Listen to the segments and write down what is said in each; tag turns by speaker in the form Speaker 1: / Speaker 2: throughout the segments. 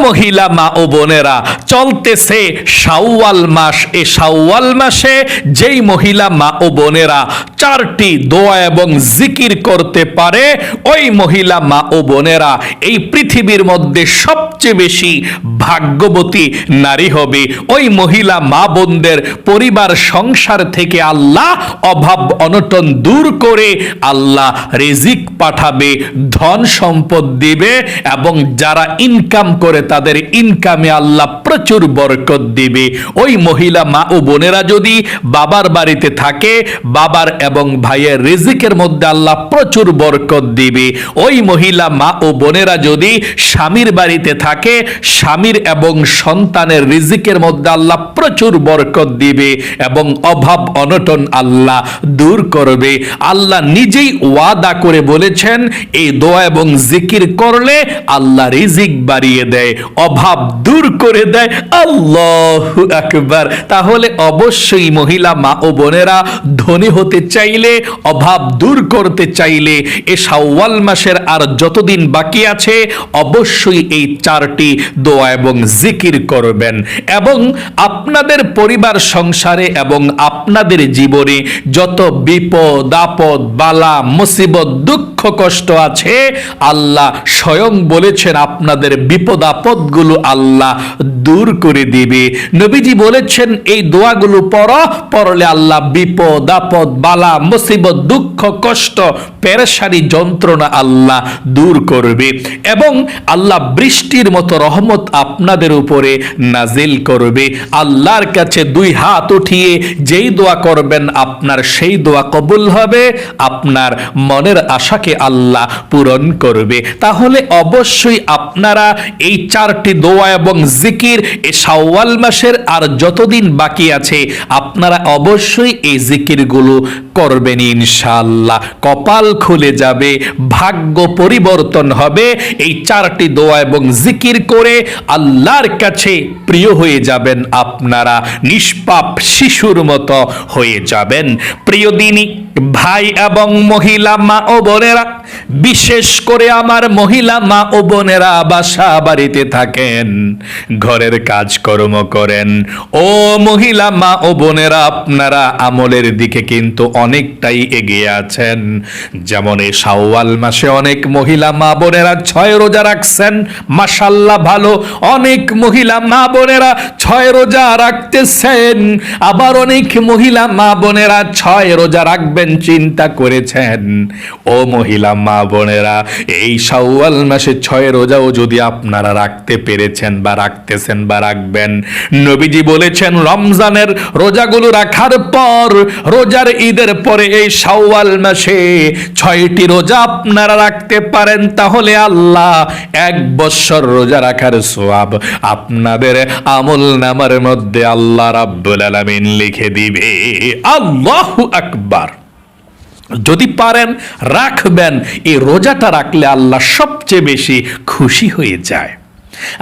Speaker 1: মহিলা মা ও বোনেরা, চলতেছে শাওয়াল মাস। এই শাওয়াল মাসে যেই মহিলা মা ও বোনেরা 4টি দোয়া এবং জিকির করতে পারে, ওই মহিলা মা ও বোনেরা এই পৃথিবীর মধ্যে সবচেয়ে বেশি ভাগ্যবতী নারী হবে। ওই মহিলা মা বোনদের পরিবার সংসার থেকে আল্লাহ অভাব অনটন দূর করে আল্লাহ রিজিক পাঠাবে, ধন সম্পদ দিবে, এবং যারা ইনকাম করে তাদের ইনকামে আল্লাহ প্রচুর বরকত দিবে। ওই মহিলা মা ও বোনেরা যদি বাবার বাড়িতে থাকে, বাবার এবং ভাইয়ের রিজিকের মধ্যে আল্লাহ প্রচুর বরকত দিবে। ওই মহিলা মা ও বোনেরা যদি স্বামীর বাড়িতে থাকে, স্বামীর এবং সন্তানের রিজিকের মধ্যে আল্লাহ প্রচুর বরকত দিবে এবং অভাব অনটন আল্লাহ দূর করবে। আল্লাহ নিজেই ওয়াদা করে বলেছেন, এই দোয়া এবং জিকির করলে আল্লাহ রিজিক বাড়িয়ে দেয়, অভাব দূর করে দেয়। আল্লাহু আকবার। তাহলে অবশ্যই মহিলা মা ও বোনেরা ধনী হতে চাইলে, অভাব দূর করতে চাইলে এ শাওয়াল মাসের আর যতদিন বাকি আছে অবশ্যই এই 4টি দোয়া এবং জিকির করবেন, এবং আপনাদের পরিবার সংসারে এবং আপনাদের জীবনে যত বিপদ আপদ বালা মুসিবত দুঃখ কষ্ট আছে, আল্লাহ স্বয়ং বলেছেন আপনাদের বিপদ আপদগুলো আল্লাহ দূর করে দিবে। নবীজি বলেছেন এই দোয়াগুলো পড়লে আল্লাহ বিপদ আপদ বালা মুসিবত দুঃখ কষ্ট পেরেশানি যন্ত্রণা আল্লাহ দূর করবে, এবং আল্লাহ বৃষ্টির মতো রহমত আপনাদের উপরে নাজিল করবে। আল্লাহর কাছে 2 হাত উঠিয়ে যেই দোয়া করবেন আপনার সেই দোয়া কবুল হবে, আপনার মনের আশাকে আল্লাহ পূরণ করবে। তাহলে অবশ্যই আপনারা এই 4টি দোয়া এবং জিকির এই শাওয়াল মাসের আর যতদিন বাকি আছে আপনারা অবশ্যই এই জিকিরগুলো করবেন ইনশাআল্লাহ। কপাল খুলে যাবে, ভাগ্য পরিবর্তন হবে। এই 4টি দোয়া এবং জিকির করে আল্লাহর কাছে প্রিয় হয়ে যাবেন, আপনারা নিষ্পাপ শিশুর মতো হয়ে যাবেন। প্রিয় দিনী ভাই এবং মহিলা মা ও বোনেরা, বিশেষ করে আমার মহিলা মা ও বোনেরা বাসা বাড়িতে থাকেন, ঘরের কাজকর্ম করেন, ও মহিলা মা ও বোনেরা আপনারা আমলের দিকে কিন্তু অনেকটাই এগিয়ে আছেন। যেমন এই শাওয়াল মাসে অনেক মহিলা মা বোনেরা 6 রোজা রাখছেন, মাশাআল্লাহ ভালো। অনেক মহিলা মা বোনেরা 6 রোজা রাখতেছেন, আবার অনেক মহিলা মা বোনেরা 6 রোজা রাখবেন চিন্তা করেছেন। ও মহিলা মা বোনেরা, এই শাওয়াল মাসে 6 রোজাও যদি আপনারা রাখতে পেরেছেন বা রাখতেছেন বা রাখবেন, নবীজি বলেছেন রমজানের রোজাগুলো রাখার পর, রোজার ঈদের পরে এই শাওয়াল মাসে 6টি রোজা আপনারা রাখতে পারেন, তাহলে আল্লাহ 1 বছর রোজা রাখার সওয়াব আপনাদের আমল নামার মধ্যে আল্লাহ রাব্বুল আলামিন লিখে দিবে। আল্লাহু আকবার। যদি পারেন রাখবেন, এই রোজাটা রাখলে আল্লাহ সবচেয়ে বেশি খুশি হয়ে যায়।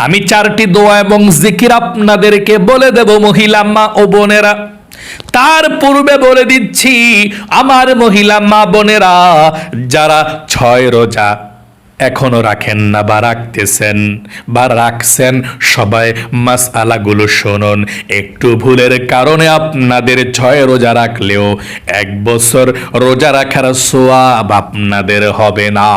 Speaker 1: আমি 4টি দোয়া এবং জিকির আপনাদেরকে বলে দেব মহিলা মা ও বোনেরা। তার পূর্বে বলে দিচ্ছি আমার মহিলা মা বোনেরা যারা 6 রোজা এখনো রাখেন না বা রাখতেছেন বা রাখছেন, সবাই মাসআলাগুলো শুনুন। একটু ভুলের কারণে আপনাদের 6 রোজা রাখলেও 1 বছর রোজা রাখার সওয়াব আপনাদের হবে না।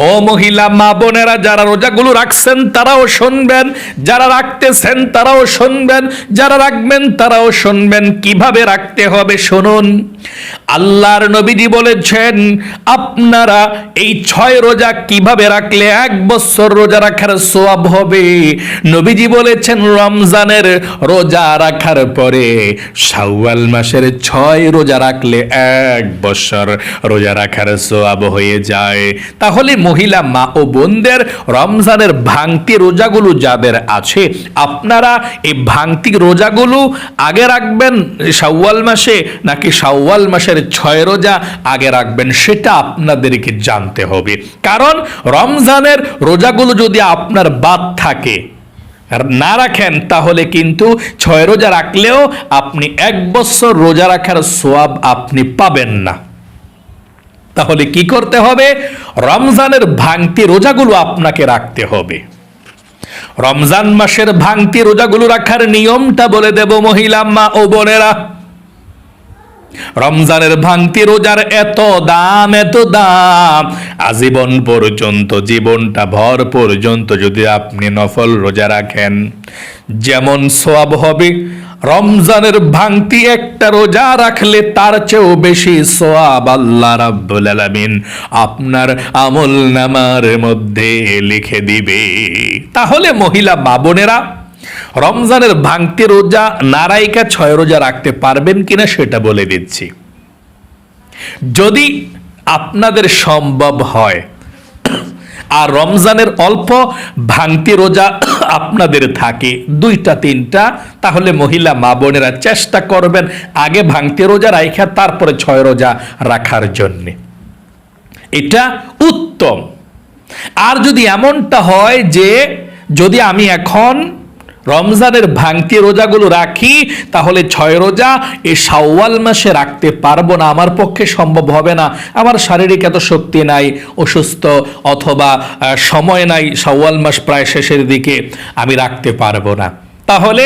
Speaker 1: ও মহিলা মা বোনেরা, যারা রোজাগুলো রাখছেন তারাও শুনবেন, যারা রাখতেছেন তারাও শুনবেন, যারা রাখবেন তারাও শুনবেন। কিভাবে রাখতে হবে শুনুন। আল্লাহর নবীজি বলেছেন আপনারা এই 6 রোজা কিভাবে রাখলে 1 বছর রোজা রাখার সওয়াব হবে। নবীজি বলেছেন রমজানের রোজা রাখার পরে শাওয়াল মাসের 6 রোজা রাখলে 1 বছর রোজা রাখার সওয়াব হয়ে যায়। তাহলে মহিলা মা ও বোনদের রমজানের ভাঙতি রোজাগুলো যাদের আছে, আপনারা এই ভাঙতি রোজাগুলো আগে রাখবেন শাওয়াল মাসে, নাকি শাওয়াল মাসের 6 রোজা আগে রাখবেন সেটা আপনাদেরকে জানতে হবে। কারণ রমজানের রোজাগুলো যদি আপনার বাদ থাকে আর না রাখেন, তাহলে কিন্তু 6 রোজা রাখলেও আপনি 1 বছর রোজা রাখার সওয়াব আপনি পাবেন না। তাহলে কি করতে হবে? রমজানের ভাঙতি রোজাগুলো আপনাকে রাখতে হবে। রমজান মাসের ভাঙতি রোজাগুলো রাখার নিয়মটা বলে দেব মহিলা মা ও বোনেরা। রমজানের ভাঙতি রোজার এত দাম, আজীবন পর্যন্ত, জীবনটা ভর পর্যন্ত যদি আপনি নফল রোজা রাখেন যেমন সওয়াব হবে, রমজানের ভাঙতি একটা রোজা রাখলে তার চেয়েও বেশি সওয়াব আল্লাহ রাব্বুল আলামিন আপনার আমলনামার মধ্যে লিখে দিবে। তাহলে মহিলা মা বোনেরা, রমজানের ভাঙতি রোজা নারাইকা 6 রোজা রাখতে পারবেন কিনা সেটা বলে দিচ্ছি। যদি আপনাদের সম্ভব হয় আর রমজানের অল্প ভাঙতি রোজা আপনাদের থাকে 2টা 3টা, তাহলে মহিলা মা বোনেরা চেষ্টা করবেন আগে ভাঙতি রোজা রাখা তারপরে 6 রোজা রাখার জন্য, এটা উত্তম। আর যদি এমনটা হয় যে যদি আমি এখন রমজানের ভাঙতি রোজাগুলো রাখি তাহলে 6 রোজা এই শাওয়াল মাসে রাখতে পারবো না, আমার পক্ষে সম্ভব হবে না, আমার শারীরিক এত শক্তি নাই, অসুস্থ অথবা সময় নাই, শাওয়াল মাস প্রায় শেষের দিকে, আমি রাখতে পারবো না, তাহলে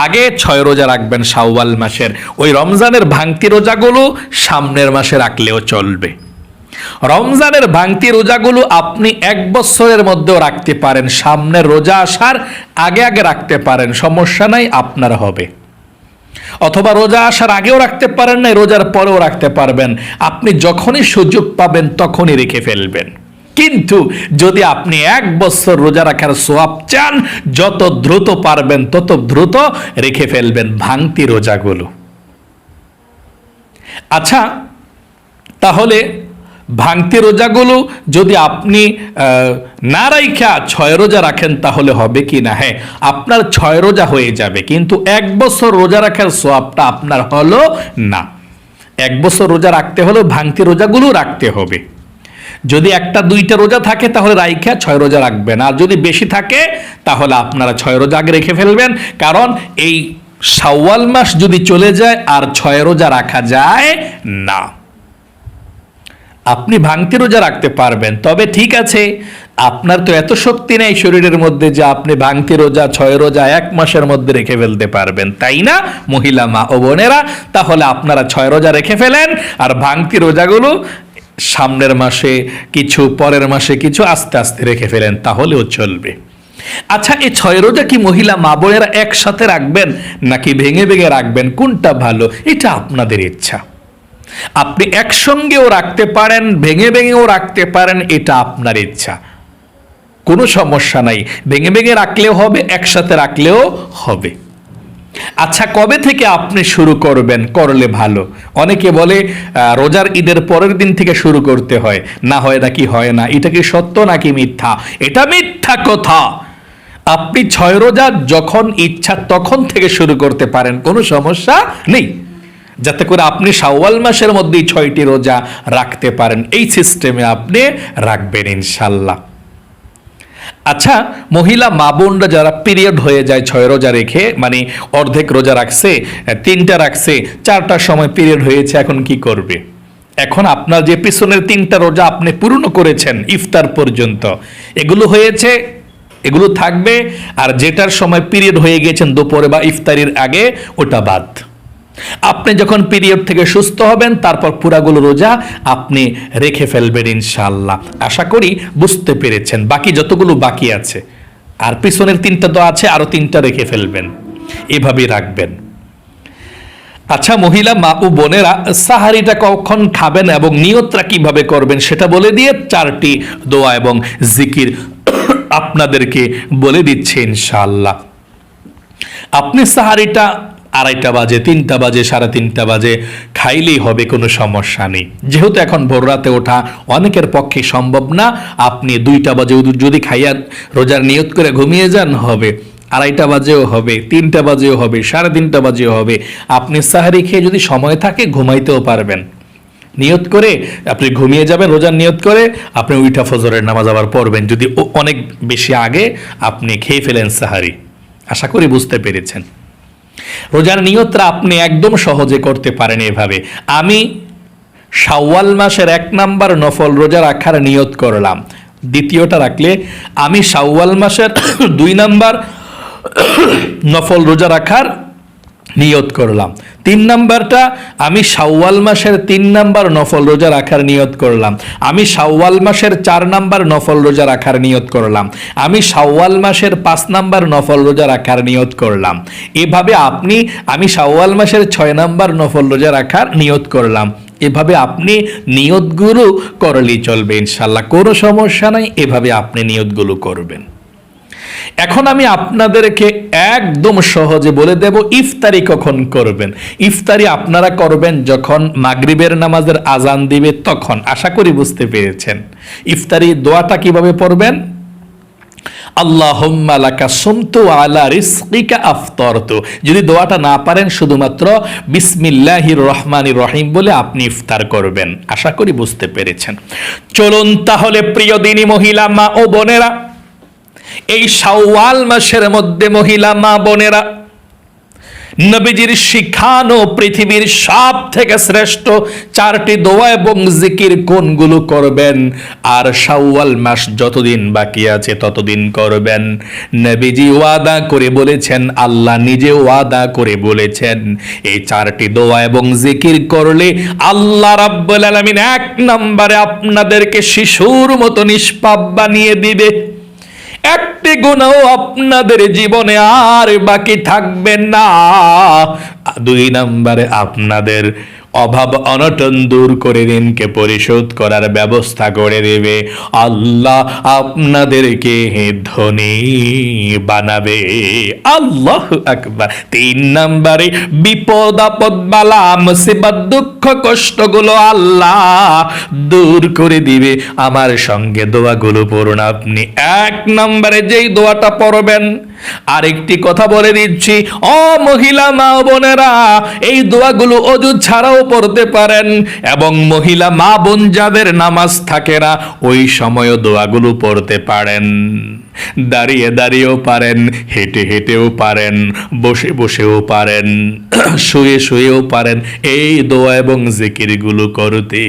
Speaker 1: আগে 6 রোজা রাখবেন শাওয়াল মাসের। ওই রমজানের ভাঙতি রোজাগুলো সামনের মাসে রাখলেও চলবে। রমজানের ভাঙতি রোজাগুলো আপনি 1 বছরের মধ্যেও রাখতে পারেন, সামনের রোজা আসার আগে আগে রাখতে পারেন, সমস্যা নাই, আপনার হবে। অথবা রোজা আসার আগেও রাখতে পারেন না, রোজার পরেও রাখতে পারবেন, আপনি যখনই সুযোগ পাবেন তখনই রেখে ফেলবেন। কিন্তু যদি আপনি 1 বছর রোজা রাখার সওয়াব চান, যত দ্রুত পারবেন তত দ্রুত রেখে ফেলবেন ভাঙতি রোজাগুলো। আচ্ছা, তাহলে ভাঙতি রোজাগুলো যদি আপনি না রাইখা 6 রোজা রাখেন তাহলে হবে কি না? হ্যাঁ, আপনার 6 রোজা হয়ে যাবে, কিন্তু 1 বছর রোজা রাখার সওয়াবটা আপনার হলো না। 1 বছর রোজা রাখতে হলে ভাঙতি রোজাগুলো রাখতে হবে। যদি 1টা 2টা রোজা থাকে তাহলে রাইখা 6 রোজা রাখবেন, আর যদি বেশি থাকে তাহলে আপনারা 6 রোজা আগে রেখে ফেলবেন, কারণ এই শাওয়াল মাস যদি চলে যায় আর 6 রোজা রাখা যায় না। আপনি ভাঙতি রোজা রাখতে পারবেন, তবে ঠিক আছে, আপনার তো এত শক্তি নেই শরীরের মধ্যে যে আপনি ভাঙতি রোজা 6 রোজা 1 মাসের মধ্যে রেখে ফেলতে পারবেন, তাই না মহিলা মা ও বোনেরা? তাহলে আপনারা 6 রোজা রেখে ফেলেন, আর ভাঙতি রোজাগুলো সামনের মাসে কিছু, পরের মাসে কিছু, আস্তে আস্তে রেখে ফেলেন, তাহলেও চলবে। আচ্ছা, এই 6 রোজা কি মহিলা মা বোনেরা একসাথে রাখবেন নাকি ভেঙে ভেঙে রাখবেন, কোনটা ভালো? এটা আপনাদের ইচ্ছা। আপনি একসঙ্গেও রাখতে পারেন, ভেঙে ভেঙেও রাখতে পারেন, এটা আপনার ইচ্ছা, কোনো সমস্যা নাই। ভেঙে ভেঙে রাখলেও হবে, একসাথে রাখলেও হবে। আচ্ছা, কবে থেকে আপনি শুরু করবেন করলে ভালো? অনেকে বলে রোজার ঈদের পরের দিন থেকে শুরু করতে হয়, না হয় নাকি হয় না, এটা কি সত্য নাকি মিথ্যা? এটা মিথ্যা কথা। আপনি 6 রোজা যখন ইচ্ছা তখন থেকে শুরু করতে পারেন, কোনো সমস্যা নেই, যাতে করে আপনি শাওয়াল মাসের মধ্যেই 6টি রোজা রাখতে পারেন। এই সিস্টেমে আপনি রাখবেন ইনশাল্লাহ। আচ্ছা, মহিলা মা বোনরা যারা পিরিয়ড হয়ে যায় 6 রোজা রেখে, মানে অর্ধেক রোজা রাখছে, 3টা রাখছে, 4টার সময় পিরিয়ড হয়েছে, এখন কি করবে? এখন আপনার যে পিছনের 3টা রোজা আপনি পূর্ণ করেছেন ইফতার পর্যন্ত, এগুলো হয়েছে, এগুলো থাকবে, আর যেটার সময় পিরিয়ড হয়ে গেছেন দুপুরে বা ইফতারির আগে, ওটা বাদ। আপনি যখন পিরিয়ড থেকে সুস্থ হবেন তারপর পুরাগুলো রোজা আপনি রেখে ফেলবেন ইনশাআল্লাহ। আশা করি বুঝতে পেরেছেন। বাকি যতগুলো বাকি আছে, আর পিছনের 3টা তো আছে, আরো 3টা রেখে ফেলবেন, এভাবেই রাখবেন। আচ্ছা মহিলা মা ও বোনেরা, সাহারিটা কখন খাবেন এবং নিয়তটা কিভাবে করবেন সেটা বলে দিয়ে 4টি দোয়া এবং জিকির আপনাদেরকে বলে দিচ্ছে ইনশাআল্লাহ। আপনি সাহারিটা 2:30 বাজে, 3টা বাজে, 3:30 বাজে খাইলেই হবে, কোনো সমস্যা নেই। যেহেতু এখন ভোর রাতে ওঠা অনেকের পক্ষে সম্ভব না, আপনি 2টা বাজে যদি খাইয়া রোজার নিয়ত করে ঘুমিয়ে যান হবে, 2:30 বাজেও হবে, 3টা বাজেও হবে, 3:30 বাজেও হবে। আপনি সাহারি খেয়ে যদি সময় থাকে ঘুমাইতেও পারবেন, নিয়ত করে আপনি ঘুমিয়ে যাবেন, রোজার নিয়ত করে আপনি উইঠা ফজরের নামাজ আবার পড়বেন, যদি অনেক বেশি আগে আপনি খেয়ে ফেলেন সাহারি। আশা করি বুঝতে পেরেছেন। রোজার নিয়তটা আপনি একদম সহজে করতে পারেন এভাবে। আমি শাওয়াল মাসের 1 নাম্বার নফল রোজা রাখার নিয়ত করলাম, দ্বিতীয়টা রাখলে আমি শাওয়াল মাসের 2 নাম্বার নফল রোজা রাখার নিয়ত করলাম। 3 নাম্বারটা আমি শাওয়াল মাসের 3 নাম্বার নফল রোজা রাখার নিয়ত করলাম। আমি শাওয়াল মাসের 4 নাম্বার নফল রোজা রাখার নিয়ত করলাম। আমি শাওয়াল মাসের 5 নাম্বার নফল রোজা রাখার নিয়ত করলাম। এভাবে আমি শাওয়াল মাসের 6 নাম্বার নফল রোজা রাখার নিয়ত করলাম। এভাবে আপনি নিয়তগুলো করলেই চলবে ইনশাল্লাহ, কোনো সমস্যা নাই। এভাবে আপনি নিয়তগুলো করবেন। এখন আমি আপনাদেরকে একদম সহজে বলে দেব ইফতারি কখন করবেন। ইফতারি আপনারা করবেন যখন মাগরিবের নামাজের আজান দিবে তখন। আশা করি বুঝতে পেরেছেন। ইফতারি দোয়াটা কিভাবে পড়বেন? আল্লাহুম্মা লাকা সুমতু আলা রিজকিকা আফতারতু। যদি দোয়াটা না পারেন শুধুমাত্র বিসমিল্লাহির রহমানির রহিম বলে আপনি ইফতার করবেন। আশা করি বুঝতে পেরেছেন। চলুন তাহলে প্রিয় দিনী মহিলা মা ও বোনেরা, এই শাওয়াল মাসের মধ্যে মহিলা মা বোনেরা, নবীজির শিখানো পৃথিবীর সব থেকে শ্রেষ্ঠ 4টি দোয়া এবং জিকির কোনগুলো করবেন, আর শাওয়াল মাস যতদিন বাকি আছে ততদিন করবেন। নবীজি ওয়াদা করে বলেছেন, আল্লাহ নিজে ওয়াদা করে বলেছেন, এই 4টি দোয়া এবং জিকির করলে আল্লাহ রাব্বুল আলামিন 1 নম্বরে আপনাদেরকে শিশুর মতো নিষ্পাপ বানিয়ে দিবে। একটি গুনাহ আপনাদের জীবনে আর বাকি থাকবে না। 2 নম্বরে আপনাদের অভাব অনটন দূর করে ঋণকে পরিশোধ করার ব্যবস্থা করে দেবে। আল্লাহ আপনাদেরকে ধনী বানাবে। আল্লাহু আকবার। 3 নম্বরে বিপদ আপদ বালা মুসিবত দুঃখ কষ্টগুলো আল্লাহ দূর করে দিবে। আমার সঙ্গে দোয়াগুলো পড়ুন আপনি। 1 নম্বরে যেই দোয়াটা পড়বেন, আরেকটি কথা বলে দিচ্ছি, ও মহিলা মা বোনেরা, এই দোয়াগুলো অজু ছাড়াও পড়তে পারেন, এবং মহিলা মা বোন যাদের নামাজ থাকে না ওই সময়ও দোয়াগুলো পড়তে পারেন। দাঁড়িয়ে দাঁড়িয়েও পারেন, হেঁটে হেঁটেও পারেন, বসে বসেও পারেন, শুয়ে শুয়েও পারেন এই দোয়া এবং জিকিরগুলো করতে।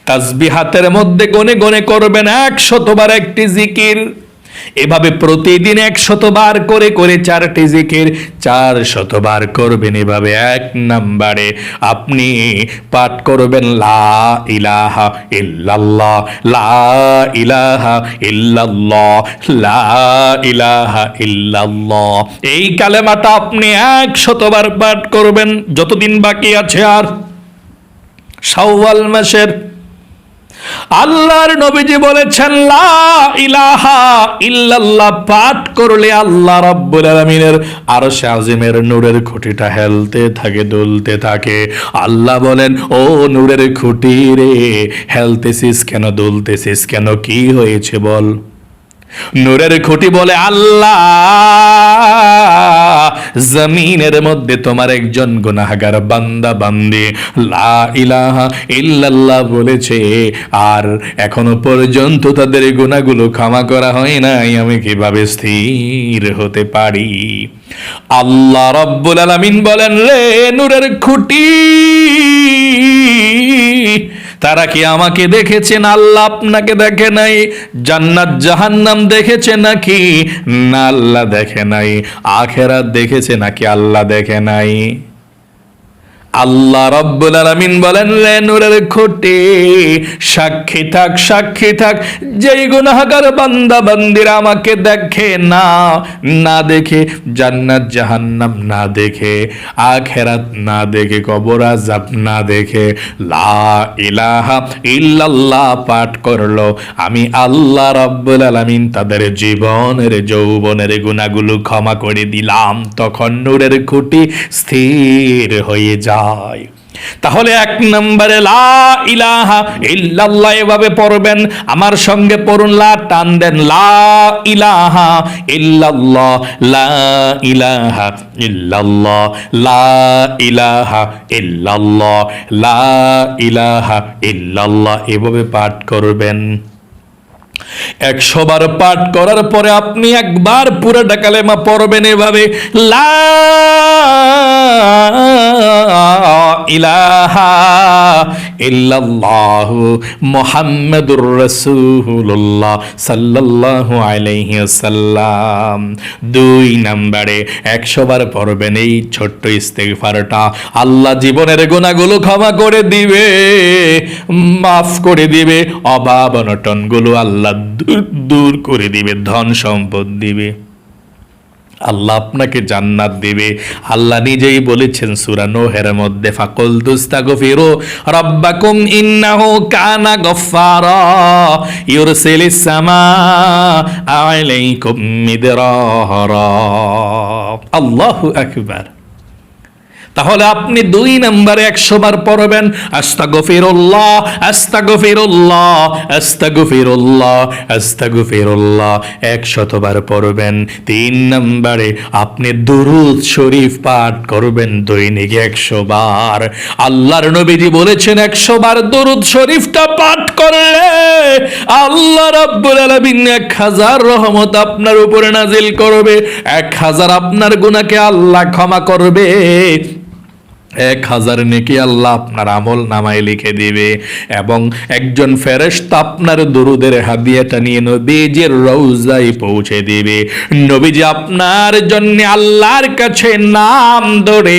Speaker 1: তাসবিহাতের মধ্যে গনে গনে করবেন 100 বার একটি জিকির। এভাবে প্রতিদিন 100 বার করে করে 4টি জিকির 400 বার করবেন। এভাবে 1 নম্বরে আপনি পাঠ করবেন লা ইলাহা ইল্লাল্লাহ, লা ইলাহা ইল্লাল্লাহ, লা ইলাহা ইল্লাল্লাহ। এই কালেমাটা আপনি 100 বার পাঠ করবেন যতদিন বাকি আছে আর শাওয়াল মাসের। আল্লাহর নবীজি বলেছেন, লা ইলাহা ইল্লাল্লাহ পাঠ করলে আল্লাহ রাব্বুল আলামিনের আরশে আজিমের নূরের খুঁটিটা হেলতে থাকে, দুলতে থাকে। আল্লাহ বলেন, ও নূরের খুঁটি রে, হেলতেছিস কেন, দুলতেছিস কেন, কি হয়েছে বল? নূরের খুঁটি বলে, আল্লাহ জমিনের মধ্যে তোমার একজন গুনাহগার বান্দা বান্দি লা ইলাহা ইল্লাল্লাহ বলেছে, আর এখনো পর্যন্ত তাদের গুনাহগুলো ক্ষমা করা হয় নাই, আমি কিভাবে স্থির হতে পারি? আল্লাহ রাব্বুল আলামিন বলেন, রে নূরের খুঁটি, তারা কি আমাকে দেখেছেন? আল্লাহ আপনাকে দেখে নাই। জান্নাত জাহান্নাম দেখেছে নাকি? না, আল্লাহ দেখে নাই। আখিরাত দেখেছে নাকি? আল্লাহ দেখে নাই। আল্লাহ রাব্বুল আলামিন বলেন, রে নূরের খুঁটি, সাক্ষী থাক, সাক্ষী থাক, যেই গুনাহগার বান্দা বান্দিরা আমাকে দেখে না, না দেখে জান্নাত জাহান্নাম না দেখে, আখিরাত না দেখে, কবর আযাব না দেখে লা ইলাহা ইল্লাল্লাহ পাঠ করলো, আমি আল্লাহ রাব্বুল আলামিন তাদের জীবনের যৌবনের গুনাহগুলো ক্ষমা করে দিলাম। তখন নূরের খুঁটি স্থির হয়ে যায়। তাহলে 1 নম্বরে লা ইলাহা ইল্লাল্লাহ এভাবে পড়বেন। আমার সঙ্গে পড়ুন, লা টান দেন, লা ইলাহা ইল্লাল্লাহ, লা ইলাহা ইল্লাল্লাহ, লা ইলাহা ইল্লাল্লাহ, লা ইলাহা ইল্লাল্লাহ এভাবে পাঠ করবেন। 100 বার পাঠ করার পরে আপনি একবার পুরোটা কালেমা পড়বেন এভাবে, লা ইলাহা ইল্লাল্লাহু মুহাম্মাদুর রাসূলুল্লাহ সাল্লাল্লাহু আলাইহি ওয়াসাল্লাম। 2 নম্বরে 100 বার পড়বেন এই ছোট্ট ইস্তেগফারটা। আল্লাহ জীবনের গুনাহগুলো ক্ষমা করে দিবে, মাফ করে দিবে, অভাব অনটনগুলো আল্লাহ দূর করে দিবে, ধন সম্পদ দিবে, আল্লাহ আপনাকে জান্নাত দিবে। আল্লাহ নিজেই বলেছেন সূরা নূহের মধ্যে, ফাকুল তুস্তাগফিরু রাব্বাকুম ইন্নাহু কানা গফফারা ইউরসিলিস সামাআ আলাইকুম মিদরারা। আল্লাহু আকবার। তাহলে আপনি 2 নম্বরে 100 বার পড়বেন আস্তাগফিরুল্লাহ আস্তাগফিরুল্লাহ আস্তাগফিরুল্লাহ আস্তাগফিরুল্লাহ, 100 বার পড়বেন। 3 নম্বরে আপনি দুরূদ শরীফ পাঠ করবেন দৈনিক 100 বার। আল্লাহর নবীজি বলেছেন 100 বার দুরূদ শরীফটা পাঠ করলে আল্লাহ রাব্বুল আলামিন 1000 রহমত আপনার উপরে নাজিল করবে, 1000 আপনার গুনাহকে আল্লাহ ক্ষমা করবে, 1000 নেকি আল্লাহ আপনার আমল নামায় লিখে দিবে, এবং একজন ফেরেশতা আপনার দরুদের হাদিয়াটা নিয়ে নবীজির রওজায় পৌঁছে দিবে। নবীজি আপনার জন্য আল্লাহর কাছে নাম ধরে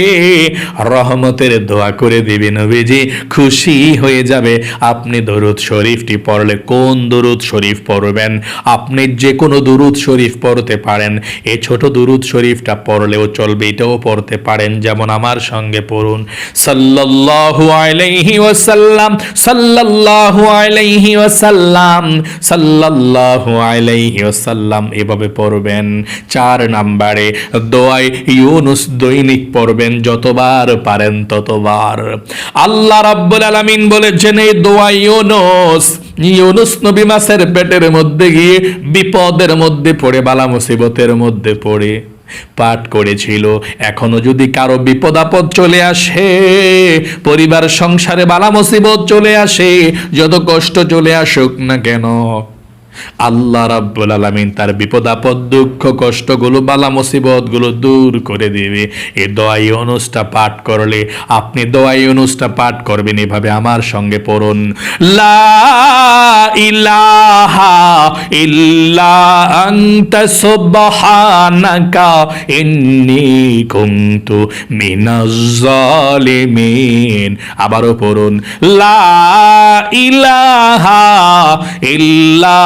Speaker 1: রহমতের দোয়া করে দিবে, নবীজি খুশি হয়ে যাবে। আপনি দরুদ শরীফটি পড়লে কোন দরুদ শরীফ পড়বেন? আপনি যে কোনো দরুদ শরীফ পড়তে পারেন, এই ছোট দরুদ শরীফটা পড়লেও চলবে, এটাও পড়তে পারেন। যেমন আমার সঙ্গে পড়ুন, সাল্লাল্লাহু আলাইহি ওয়াসাল্লাম সাল্লাল্লাহু আলাইহি ওয়াসাল্লাম সাল্লাল্লাহু আলাইহি ওয়াসাল্লাম, এভাবে পড়বেন। 4 নম্বরে দোয়ায়ে ইউনুস দৈনিক পড়বেন, যতবার পারেন ততবার। আল্লাহ রাব্বুল আলামিন বলেছেন এই দোয়ায়ে ইউনুস নবী মাছের পেটের মধ্যে গিয়ে বিপদের মধ্যে পড়ে, বালা মুসিবতের মধ্যে পড়ে পাঠ করেছিল। এখনো যদি কারো বিপদ আপদ চলে আসে, পরিবার সংসারে বালা মুসিবত চলে আসে, যত কষ্ট চলে আসুক না কেন, আল্লাহ রাব্বুল আলামিন তার বিপদ আপদ দুঃখ কষ্টগুলো বালা মুসিবতগুলো দূর করে দিবে। এই দোয়া ইউনুসটা পাঠ করলে আপনি দোয়া ইউনুসটা পাঠ করবেন এভাবে, আমার সঙ্গে পড়ুন, লা ইলাহা ইল্লা আনতা সুবহানাকা ইন্নী কুনতু মিনাজ জালিমিন। আবারও পড়ুন, লা ইলাহা ইল্লা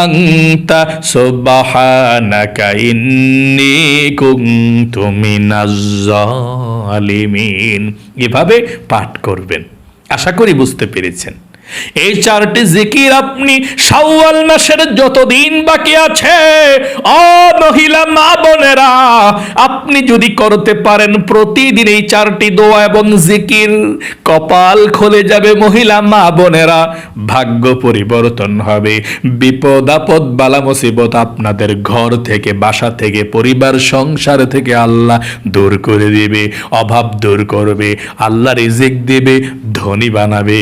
Speaker 1: আনতা সুবহানাকা ইন্নী কুনতু মিনাজ জালিমিন। এভাবে পাঠ করবেন। আশা করি বুঝতে পেরেছেন। এই 4টি জিকির আপনি শাওয়াল মাসের যতদিন বাকি আছে, ও মহিলা মা বোনেরা, আপনি যদি করতে পারেন প্রতিদিন এই 4টি দোয়া এবং জিকির, কপাল খুলে যাবে মহিলা মা বোনেরা, ভাগ্য পরিবর্তন হবে, বিপদ আপদ বালা মুসিবত আপনাদের ঘর থেকে, বাসা থেকে, পরিবার সংসার থেকে আল্লাহ দূর করে দিবে, অভাব দূর করবে, আল্লাহ রিজিক দিবে, ধনী বানাবে,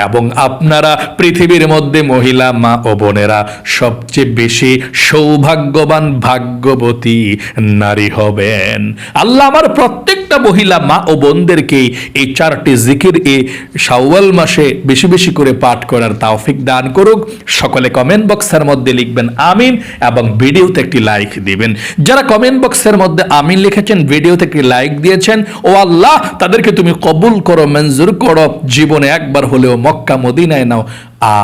Speaker 1: এবং আপনারা পৃথিবীর মধ্যে মহিলা মা ও বোনেরা সবচেয়ে বেশি সৌভাগ্যবান ভাগ্যবতী নারী হবেন। আল্লাহ আমার প্রত্যেকটা মহিলা মা ও বোনদেরকে এই 4টি জিকির এই শাওয়াল মাসে বেশি বেশি করে পাঠ করার তৌফিক দান করুক। সকলে কমেন্ট বক্সের মধ্যে লিখবেন আমিন, এবং ভিডিওতে একটি লাইক দিবেন। যারা কমেন্ট বক্সের মধ্যে আমিন লিখেছেন, ভিডিওতে একটি লাইক দিয়েছেন, ও আল্লাহ তাদেরকে তুমি কবুল করো, মঞ্জুর করো, জীবনে একবার হলেও মক্কা মদিনায় নাও,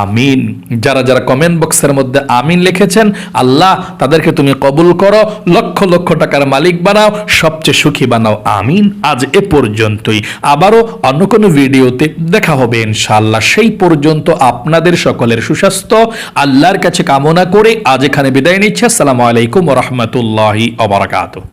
Speaker 1: আমিন। যারা যারা কমেন্ট বক্সের মধ্যে আমিন লিখেছেন, আল্লাহ তাদেরকে তুমি কবুল করো, লক্ষ লক্ষ টাকার মালিক বানাও, সবচেয়ে সুখী বানাও, আমিন। আজ এ পর্যন্তই, আবারও অন্য কোনো ভিডিওতে দেখা হবে ইনশাআল্লাহ। সেই পর্যন্ত আপনাদের সকলের সুস্বাস্থ্য আল্লাহর কাছে কামনা করে আজ এখানে বিদায় নিচ্ছি। আসসালামু আলাইকুম ওয়া রাহমাতুল্লাহি ওয়া বারাকাতুহু।